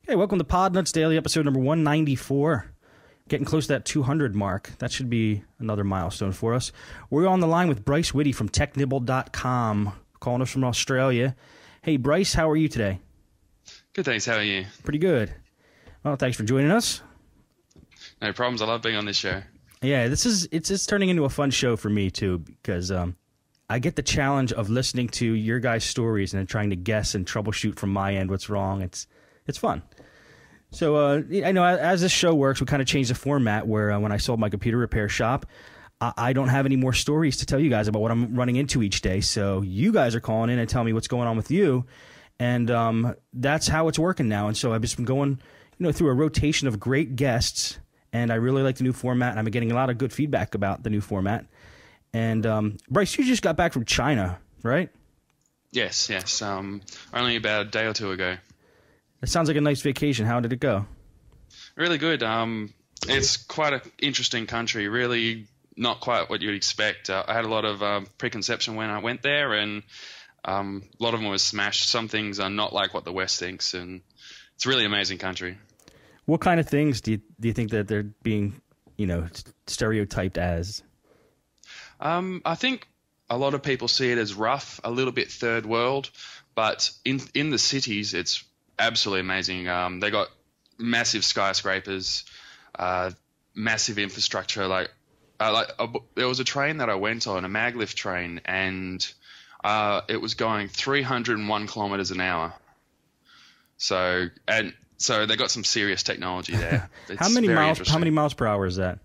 Hey, welcome to Podnutz Daily, episode number 194. Getting close to that 200 mark. That should be another milestone for us. We're on the line with Bryce Whitty from technibble.com, calling us from Australia. Hey, Bryce, how are you today? Good, thanks. How are you? Pretty good. Well, thanks for joining us. No problems. I love being on this show. Yeah, it's turning into a fun show for me, too, because I get the challenge of listening to your guys' stories and then trying to guess and troubleshoot from my end what's wrong. It's fun. So I know as this show works, we kind of changed the format where when I sold my computer repair shop, I don't have any more stories to tell you guys about what I'm running into each day. So you guys are calling in and telling me what's going on with you, and that's how it's working now. And so I've just been going, through a rotation of great guests, and I really like the new format. And I've been getting a lot of good feedback about the new format. And Bryce, you just got back from China, right? Yes. Only about a day or two ago. It sounds like a nice vacation. How did it go? Really good. It's quite an interesting country. Really not quite what you'd expect. I had a lot of preconception when I went there, and a lot of them were smashed. Some things are not like what the West thinks, and it's a really amazing country. What kind of things do you think that they're being, stereotyped as? I think a lot of people see it as rough, a little bit third world, but in the cities, it's absolutely amazing. They got massive skyscrapers, massive infrastructure. There was a train that I went on, a maglev train, and it was going 301 kilometers an hour. So they got some serious technology there. How many miles per hour is that?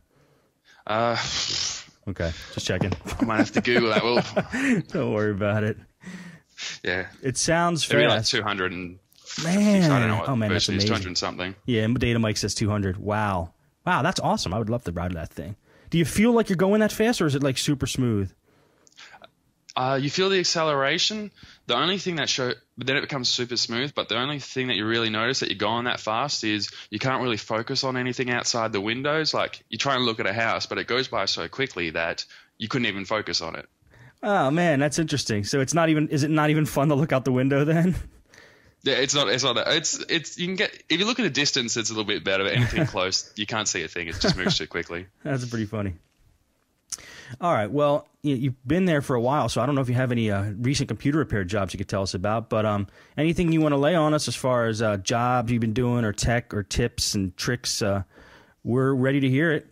Okay, just checking. I might have to Google that. Well, don't worry about it. Yeah, it sounds fast. Maybe like 200 and. Man, I don't know what that's amazing. 200 something. Yeah, Data Mike says 200. Wow, that's awesome. I would love to ride that thing. Do you feel like you're going that fast, or is it like super smooth? You feel the acceleration. The only thing but then it becomes super smooth. But the only thing that you really notice that you're going that fast is you can't really focus on anything outside the windows. Like you try and look at a house, but it goes by so quickly that you couldn't even focus on it. Oh man, that's interesting. So is it not even fun to look out the window then? Yeah, it's not. You can get, if you look at a distance, it's a little bit better. But anything close, you can't see a thing. It just moves too quickly. That's pretty funny. All right. Well, you've been there for a while, so I don't know if you have any recent computer repair jobs you could tell us about. But anything you want to lay on us as far as jobs you've been doing, or tech, or tips and tricks, we're ready to hear it.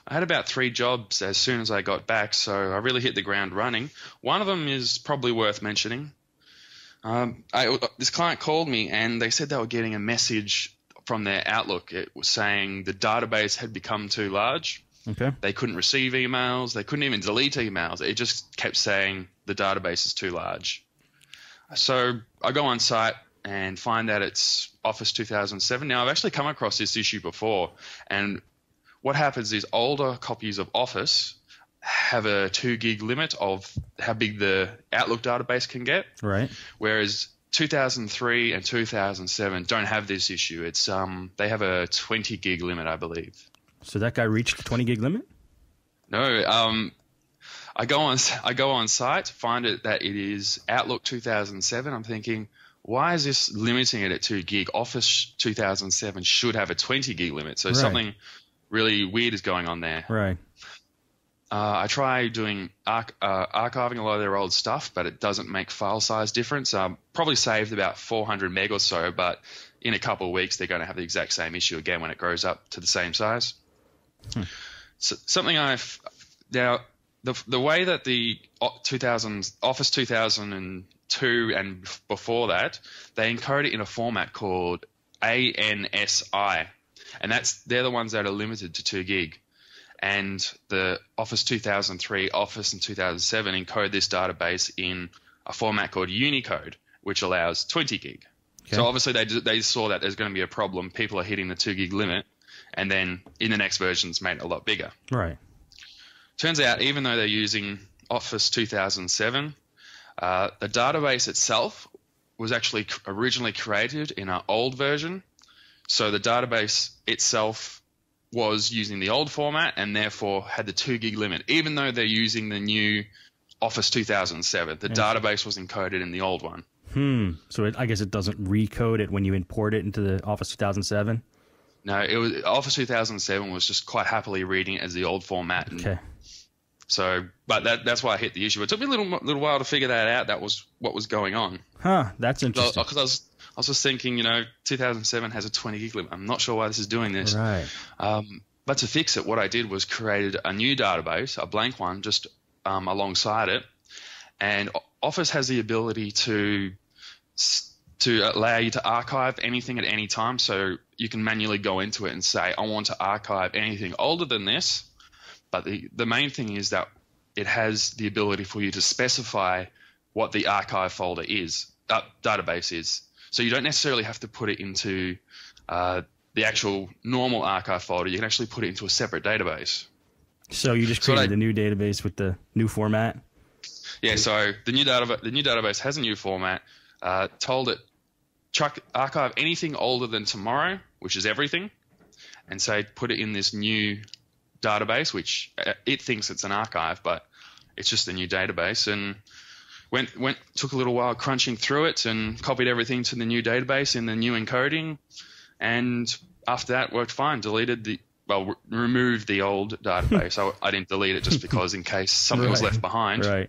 I had about 3 jobs as soon as I got back, so I really hit the ground running. One of them is probably worth mentioning. This client called me and they said they were getting a message from their Outlook. It was saying the database had become too large. Okay. They couldn't receive emails. They couldn't even delete emails. It just kept saying the database is too large. So I go on site and find that it's Office 2007. Now, I've actually come across this issue before, and what happens is older copies of Office have a 2 gig limit of how big the Outlook database can get. Right. Whereas 2003 and 2007 don't have this issue. It's they have a 20 gig limit, I believe. So that guy reached the 20 gig limit? No. I go on site, find it that it is Outlook 2007. I'm thinking, why is this limiting it at 2 gig? Office 2007 should have a 20 gig limit. So something really weird is going on there. Right. I try doing archiving a lot of their old stuff, but it doesn't make file size difference. Probably saved about 400 meg or so, but in a couple of weeks they're going to have the exact same issue again when it grows up to the same size. So something now the way that the Office 2002 and before that, they encode it in a format called ANSI, and they're the ones that are limited to 2 gig. And the Office 2003, Office and 2007 encode this database in a format called UNICODE, which allows 20 gig. Okay. So obviously they saw that there's going to be a problem. People are hitting the 2 gig limit, and then in the next versions made it a lot bigger. Right. Turns out, even though they're using Office 2007, the database itself was actually originally created in an old version. So the database itself was using the old format and therefore had the 2 gig limit, even though they're using the new Office 2007. The database was encoded in the old one. So I guess it doesn't recode it when you import it into the Office 2007? No, it was Office 2007 was just quite happily reading it as the old format. Okay. So, but that's why I hit the issue. It took me a little while to figure that out. That was what was going on. Huh, that's interesting. Because I was just thinking, 2007 has a 20 gig limit. I'm not sure why this is doing this. Right. But to fix it, what I did was created a new database, a blank one, just alongside it. And Office has the ability to allow you to archive anything at any time. So you can manually go into it and say, I want to archive anything older than this. But the main thing is that it has the ability for you to specify what the archive folder is, database is. So you don't necessarily have to put it into the actual normal archive folder. You can actually put it into a separate database. So you just created the new database with the new format? Yeah, so the new database has a new format. Told it, archive anything older than tomorrow, which is everything, and say put it in this new database, which it thinks it's an archive, but it's just a new database. And took a little while crunching through it and copied everything to the new database in the new encoding. And after that, worked fine. Removed the old database. I didn't delete it just because in case something was left behind. Right.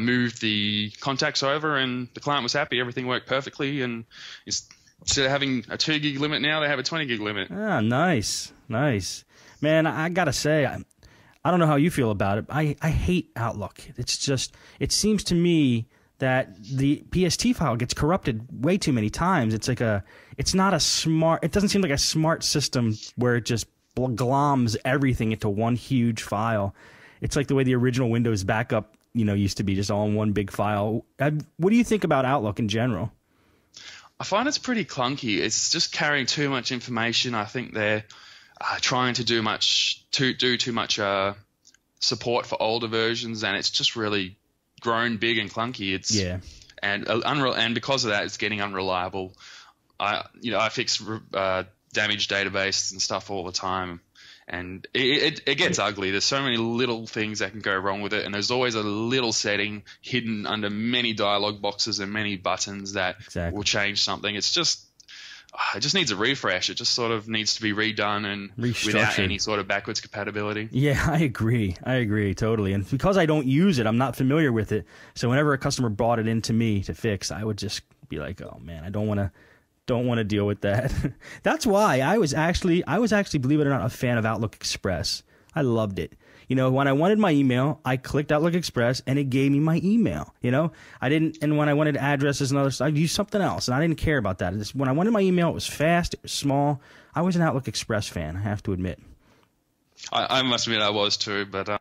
Moved the contacts over, and the client was happy. Everything worked perfectly. And instead of having a 2 gig limit now, they have a 20 gig limit. Ah, nice. Man, I gotta say, I don't know how you feel about it. I hate Outlook. It's just, it seems to me that the PST file gets corrupted way too many times. It doesn't seem like a smart system where it just gloms everything into one huge file. It's like the way the original Windows backup, used to be just all in one big file. What do you think about Outlook in general? I find it's pretty clunky. It's just carrying too much information. I think they're trying to do too much support for older versions, and it's just really grown big and clunky. And because of that, it's getting unreliable. I fix damaged databases and stuff all the time, and it gets ugly. There's so many little things that can go wrong with it, and there's always a little setting hidden under many dialog boxes and many buttons that will change something. It just needs a refresh. It just sort of needs to be redone and without any sort of backwards compatibility. Yeah, I agree totally. And because I don't use it, I'm not familiar with it. So whenever a customer brought it into me to fix, I would just be like, oh man, I don't want to deal with that. That's why I was actually, believe it or not, a fan of Outlook Express. I loved it. When I wanted my email, I clicked Outlook Express and it gave me my email. And when I wanted addresses and other stuff, I'd use something else, and I didn't care about that. When I wanted my email, it was fast, it was small. I was an Outlook Express fan, I have to admit. I must admit I was too, but